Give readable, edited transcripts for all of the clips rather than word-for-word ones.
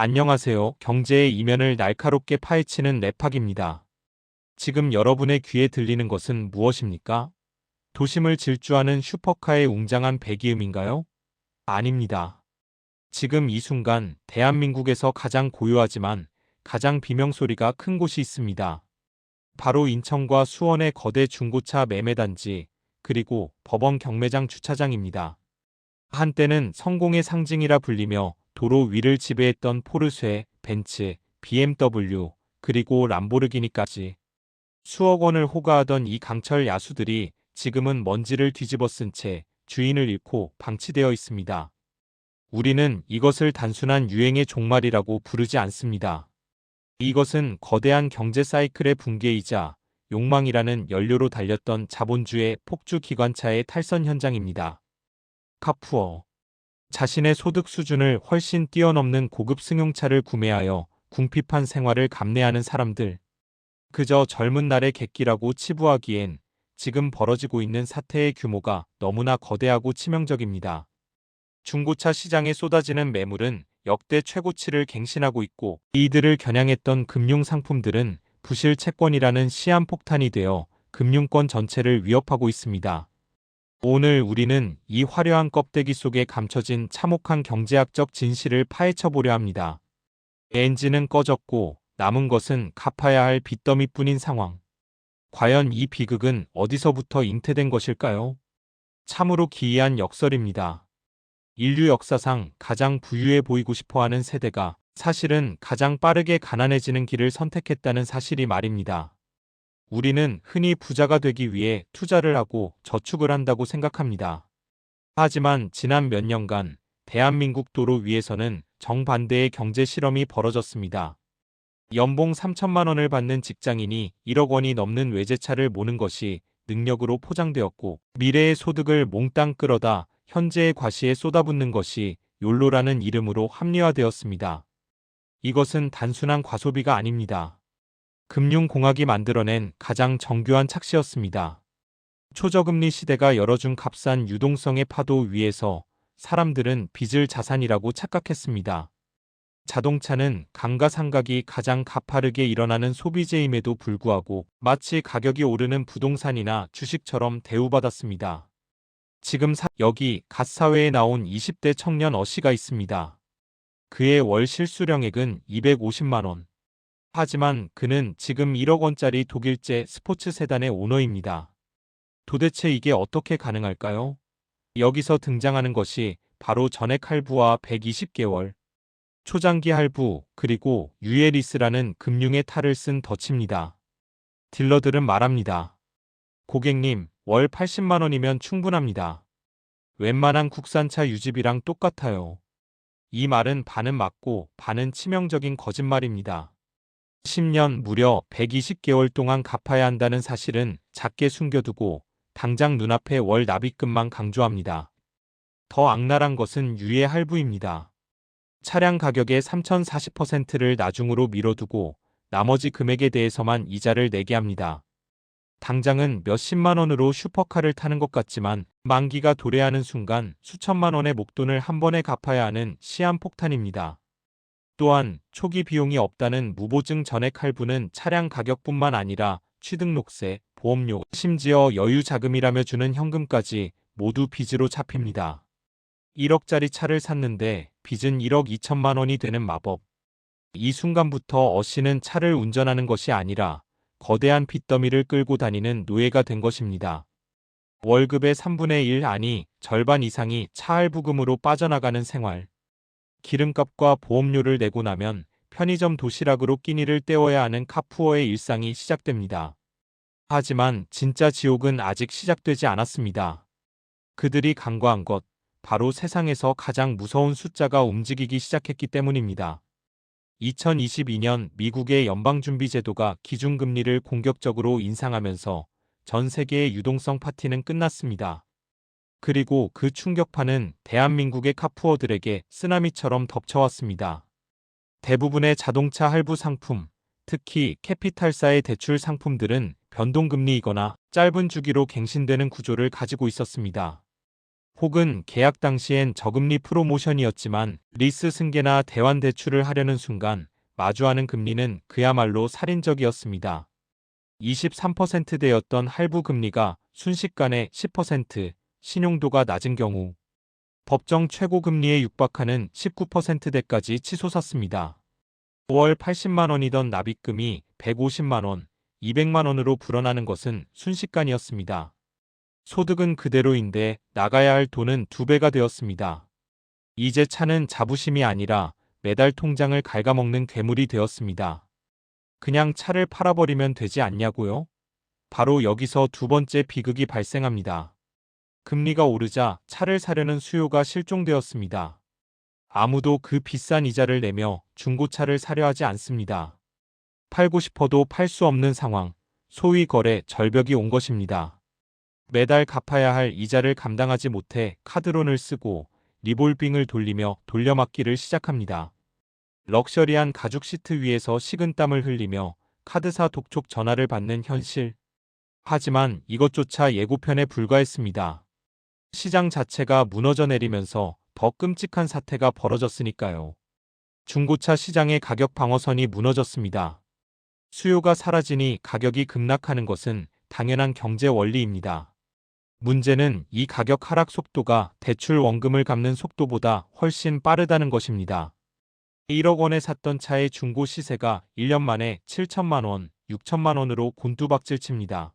안녕하세요. 경제의 이면을 날카롭게 파헤치는 랩학입니다. 지금 여러분의 귀에 들리는 것은 무엇입니까? 도심을 질주하는 슈퍼카의 웅장한 배기음인가요? 아닙니다. 지금 이 순간 대한민국에서 가장 고요하지만 가장 비명소리가 큰 곳이 있습니다. 바로 인천과 수원의 거대 중고차 매매단지, 그리고 법원 경매장 주차장입니다. 한때는 성공의 상징이라 불리며 도로 위를 지배했던 포르쉐, 벤츠, BMW, 그리고 람보르기니까지 수억 원을 호가하던 이 강철 야수들이 지금은 먼지를 뒤집어 쓴 채 주인을 잃고 방치되어 있습니다. 우리는 이것을 단순한 유행의 종말이라고 부르지 않습니다. 이것은 거대한 경제 사이클의 붕괴이자 욕망이라는 연료로 달렸던 자본주의 폭주 기관차의 탈선 현장입니다. 카푸어. 자신의 소득 수준을 훨씬 뛰어넘는 고급 승용차를 구매하여 궁핍한 생활을 감내하는 사람들. 그저 젊은 날의 객기라고 치부하기엔 지금 벌어지고 있는 사태의 규모가 너무나 거대하고 치명적입니다. 중고차 시장에 쏟아지는 매물은 역대 최고치를 갱신하고 있고, 이들을 겨냥했던 금융 상품들은 부실 채권이라는 시한폭탄이 되어 금융권 전체를 위협하고 있습니다. 오늘 우리는 이 화려한 껍데기 속에 감춰진 참혹한 경제학적 진실을 파헤쳐보려 합니다. 엔진은 꺼졌고 남은 것은 갚아야 할 빚더미뿐인 상황. 과연 이 비극은 어디서부터 잉태된 것일까요? 참으로 기이한 역설입니다. 인류 역사상 가장 부유해 보이고 싶어하는 세대가 사실은 가장 빠르게 가난해지는 길을 선택했다는 사실이 말입니다. 우리는 흔히 부자가 되기 위해 투자를 하고 저축을 한다고 생각합니다. 하지만 지난 몇 년간 대한민국 도로 위에서는 정반대의 경제 실험이 벌어졌습니다. 연봉 3천만 원을 받는 직장인이 1억 원이 넘는 외제차를 모는 것이 능력으로 포장되었고, 미래의 소득을 몽땅 끌어다 현재의 과시에 쏟아붓는 것이 욜로라는 이름으로 합리화되었습니다. 이것은 단순한 과소비가 아닙니다. 금융공학이 만들어낸 가장 정교한 착시였습니다. 초저금리 시대가 열어준 값싼 유동성의 파도 위에서 사람들은 빚을 자산이라고 착각했습니다. 자동차는 감가상각이 가장 가파르게 일어나는 소비재임에도 불구하고 마치 가격이 오르는 부동산이나 주식처럼 대우받았습니다. 지금 여기 갓사회에 나온 20대 청년 어씨가 있습니다. 그의 월 실수령액은 250만 원. 하지만 그는 지금 1억 원짜리 독일제 스포츠 세단의 오너입니다. 도대체 이게 어떻게 가능할까요? 여기서 등장하는 것이 바로 전액 할부와 120개월 초장기 할부, 그리고 유예리스라는 금융의 탈을 쓴 덫입니다. 딜러들은 말합니다. 고객님, 월 80만 원이면 충분합니다. 웬만한 국산차 유지비랑 똑같아요. 이 말은 반은 맞고 반은 치명적인 거짓말입니다. 10년 무려 120개월 동안 갚아야 한다는 사실은 작게 숨겨두고 당장 눈앞에 월 납입금만 강조합니다. 더 악랄한 것은 유예 할부입니다. 차량 가격의 3,040%를 나중으로 미뤄두고 나머지 금액에 대해서만 이자를 내게 합니다. 당장은 몇십만 원으로 슈퍼카를 타는 것 같지만 만기가 도래하는 순간 수천만 원의 목돈을 한 번에 갚아야 하는 시한폭탄입니다. 또한 초기 비용이 없다는 무보증 전액 할부는 차량 가격뿐만 아니라 취등록세, 보험료, 심지어 여유자금이라며 주는 현금까지 모두 빚으로 잡힙니다. 1억짜리 차를 샀는데 빚은 1억 2천만 원이 되는 마법. 이 순간부터 어씨는 차를 운전하는 것이 아니라 거대한 빚더미를 끌고 다니는 노예가 된 것입니다. 월급의 3분의 1 아니 절반 이상이 차 할부금으로 빠져나가는 생활. 기름값과 보험료를 내고 나면 편의점 도시락으로 끼니를 때워야 하는 카푸어의 일상이 시작됩니다. 하지만 진짜 지옥은 아직 시작되지 않았습니다. 그들이 간과한 것, 바로 세상에서 가장 무서운 숫자가 움직이기 시작했기 때문입니다. 2022년 미국의 연방준비제도가 기준금리를 공격적으로 인상하면서 전 세계의 유동성 파티는 끝났습니다. 그리고 그 충격파는 대한민국의 카푸어들에게 쓰나미처럼 덮쳐왔습니다. 대부분의 자동차 할부 상품, 특히 캐피탈사의 대출 상품들은 변동금리이거나 짧은 주기로 갱신되는 구조를 가지고 있었습니다. 혹은 계약 당시엔 저금리 프로모션이었지만 리스 승계나 대환 대출을 하려는 순간 마주하는 금리는 그야말로 살인적이었습니다. 23%대였던 할부 금리가 순식간에 10%, 신용도가 낮은 경우 법정 최고 금리에 육박하는 19%대까지 치솟았습니다. 5월 80만 원이던 납입금이 150만 원, 200만 원으로 불어나는 것은 순식간이었습니다. 소득은 그대로인데 나가야 할 돈은 2배가 되었습니다. 이제 차는 자부심이 아니라 매달 통장을 갉아먹는 괴물이 되었습니다. 그냥 차를 팔아버리면 되지 않냐고요? 바로 여기서 두 번째 비극이 발생합니다. 금리가 오르자 차를 사려는 수요가 실종되었습니다. 아무도 그 비싼 이자를 내며 중고차를 사려 하지 않습니다. 팔고 싶어도 팔 수 없는 상황, 소위 거래 절벽이 온 것입니다. 매달 갚아야 할 이자를 감당하지 못해 카드론을 쓰고 리볼빙을 돌리며 돌려막기를 시작합니다. 럭셔리한 가죽 시트 위에서 식은땀을 흘리며 카드사 독촉 전화를 받는 현실. 하지만 이것조차 예고편에 불과했습니다. 시장 자체가 무너져 내리면서 더 끔찍한 사태가 벌어졌으니까요. 중고차 시장의 가격 방어선이 무너졌습니다. 수요가 사라지니 가격이 급락하는 것은 당연한 경제 원리입니다. 문제는 이 가격 하락 속도가 대출 원금을 갚는 속도보다 훨씬 빠르다는 것입니다. 1억 원에 샀던 차의 중고 시세가 1년 만에 7천만 원, 6천만 원으로 곤두박질 칩니다.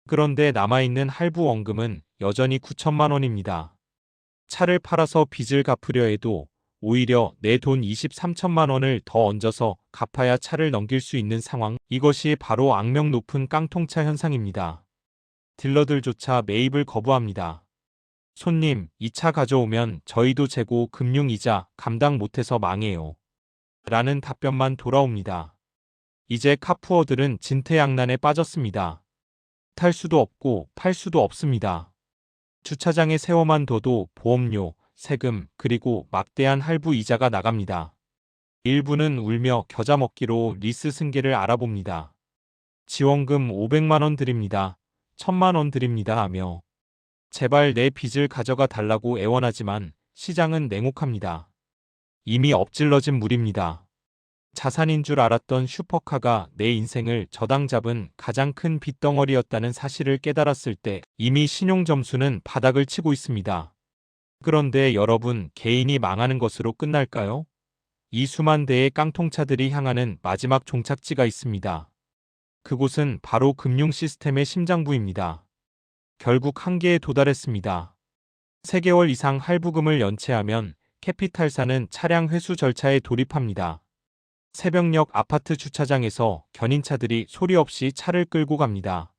그런데 남아있는 할부 원금은 여전히 9천만 원입니다. 차를 팔아서 빚을 갚으려 해도 오히려 내 돈 23천만 원을 더 얹어서 갚아야 차를 넘길 수 있는 상황. 이것이 바로 악명 높은 깡통차 현상입니다. 딜러들조차 매입을 거부합니다. 손님, 이 차 가져오면 저희도 재고 금융이자 감당 못해서 망해요. 라는 답변만 돌아옵니다. 이제 카푸어들은 진퇴양난에 빠졌습니다. 탈 수도 없고 팔 수도 없습니다. 주차장에 세워만 둬도 보험료, 세금, 그리고 막대한 할부 이자가 나갑니다. 일부는 울며 겨자 먹기로 리스 승계를 알아봅니다. 지원금 500만 원 드립니다. 1000만 원 드립니다 하며 제발 내 빚을 가져가 달라고 애원하지만 시장은 냉혹합니다. 이미 엎질러진 물입니다. 자산인 줄 알았던 슈퍼카가 내 인생을 저당 잡은 가장 큰 빚덩어리였다는 사실을 깨달았을 때 이미 신용점수는 바닥을 치고 있습니다. 그런데 여러분, 개인이 망하는 것으로 끝날까요? 이 수만 대의 깡통차들이 향하는 마지막 종착지가 있습니다. 그곳은 바로 금융 시스템의 심장부입니다. 결국 한계에 도달했습니다. 3개월 이상 할부금을 연체하면 캐피탈사는 차량 회수 절차에 돌입합니다. 새벽녘 아파트 주차장에서 견인차들이 소리 없이 차를 끌고 갑니다.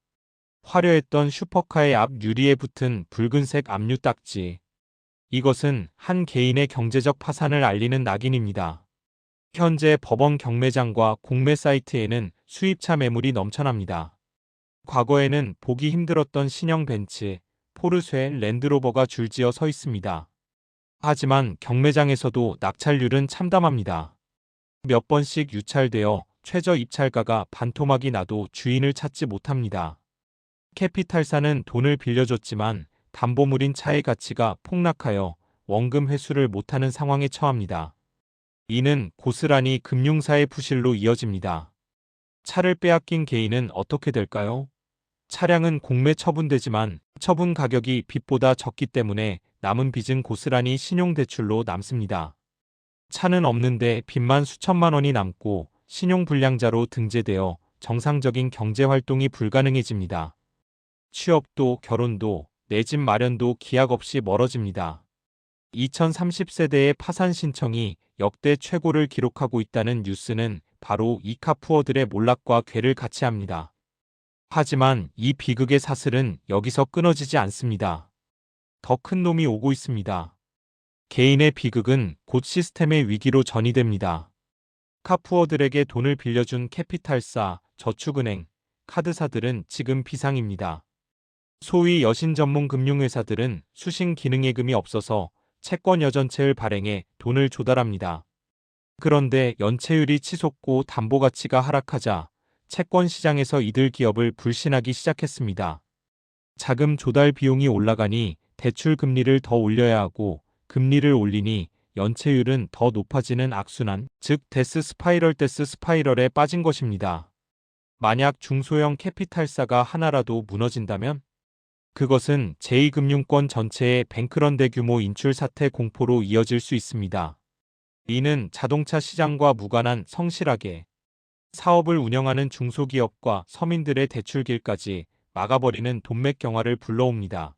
화려했던 슈퍼카의 앞 유리에 붙은 붉은색 압류 딱지. 이것은 한 개인의 경제적 파산을 알리는 낙인입니다. 현재 법원 경매장과 공매 사이트에는 수입차 매물이 넘쳐납니다. 과거에는 보기 힘들었던 신형 벤츠, 포르쉐, 랜드로버가 줄지어 서 있습니다. 하지만 경매장에서도 낙찰률은 참담합니다. 몇 번씩 유찰되어 최저 입찰가가 반토막이 나도 주인을 찾지 못합니다. 캐피탈사는 돈을 빌려줬지만 담보물인 차의 가치가 폭락하여 원금 회수를 못하는 상황에 처합니다. 이는 고스란히 금융사의 부실로 이어집니다. 차를 빼앗긴 개인은 어떻게 될까요? 차량은 공매 처분되지만 처분 가격이 빚보다 적기 때문에 남은 빚은 고스란히 신용대출로 남습니다. 차는 없는데 빚만 수천만 원이 남고 신용불량자로 등재되어 정상적인 경제활동이 불가능해집니다. 취업도 결혼도 내 집 마련도 기약 없이 멀어집니다. 2030세대의 파산 신청이 역대 최고를 기록하고 있다는 뉴스는 바로 이 카푸어들의 몰락과 괴를 같이 합니다. 하지만 이 비극의 사슬은 여기서 끊어지지 않습니다. 더 큰 놈이 오고 있습니다. 개인의 비극은 곧 시스템의 위기로 전이됩니다. 카푸어들에게 돈을 빌려준 캐피탈사, 저축은행, 카드사들은 지금 비상입니다. 소위 여신 전문 금융회사들은 수신 기능예금이 없어서 채권 여전체를 발행해 돈을 조달합니다. 그런데 연체율이 치솟고 담보 가치가 하락하자 채권 시장에서 이들 기업을 불신하기 시작했습니다. 자금 조달 비용이 올라가니 대출 금리를 더 올려야 하고 금리를 올리니 연체율은 더 높아지는 악순환, 즉 데스 스파이럴에 빠진 것입니다. 만약 중소형 캐피탈사가 하나라도 무너진다면 그것은 제2금융권 전체의 뱅크런 대규모 인출 사태 공포로 이어질 수 있습니다. 이는 자동차 시장과 무관한 성실하게 사업을 운영하는 중소기업과 서민들의 대출길까지 막아버리는 돈맥 경화를 불러옵니다.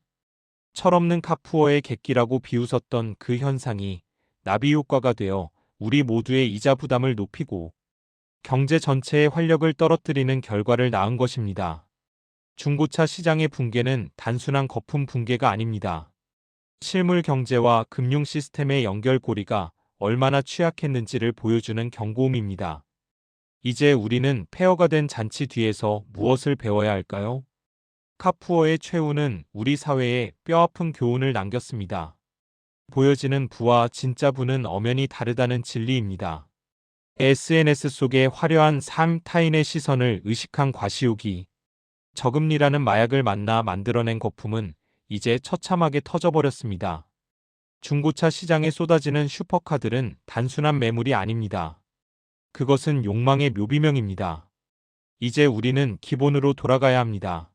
철없는 카푸어의 객기라고 비웃었던 그 현상이 나비 효과가 되어 우리 모두의 이자 부담을 높이고 경제 전체의 활력을 떨어뜨리는 결과를 낳은 것입니다. 중고차 시장의 붕괴는 단순한 거품 붕괴가 아닙니다. 실물 경제와 금융 시스템의 연결고리가 얼마나 취약했는지를 보여주는 경고음입니다. 이제 우리는 폐허가 된 잔치 뒤에서 무엇을 배워야 할까요? 카푸어의 최후는 우리 사회에 뼈아픈 교훈을 남겼습니다. 보여지는 부와 진짜 부는 엄연히 다르다는 진리입니다. SNS 속의 화려한 삶, 타인의 시선을 의식한 과시욕이 저금리라는 마약을 만나 만들어낸 거품은 이제 처참하게 터져버렸습니다. 중고차 시장에 쏟아지는 슈퍼카들은 단순한 매물이 아닙니다. 그것은 욕망의 묘비명입니다. 이제 우리는 기본으로 돌아가야 합니다.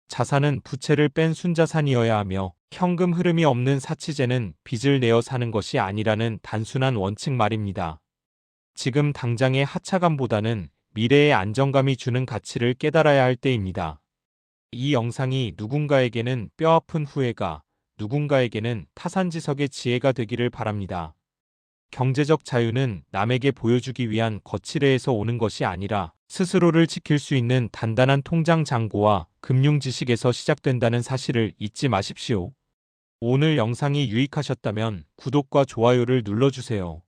자산은 부채를 뺀 순자산이어야 하며 현금 흐름이 없는 사치제는 빚을 내어 사는 것이 아니라는 단순한 원칙 말입니다. 지금 당장의 하차감보다는 미래의 안정감이 주는 가치를 깨달아야 할 때입니다. 이 영상이 누군가에게는 뼈아픈 후회가, 누군가에게는 타산지석의 지혜가 되기를 바랍니다. 경제적 자유는 남에게 보여주기 위한 거칠애에서 오는 것이 아니라 스스로를 지킬 수 있는 단단한 통장 잔고와 금융 지식에서 시작된다는 사실을 잊지 마십시오. 오늘 영상이 유익하셨다면 구독과 좋아요를 눌러주세요.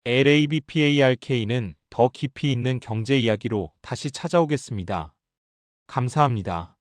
LABPARK는 더 깊이 있는 경제 이야기로 다시 찾아오겠습니다. 감사합니다.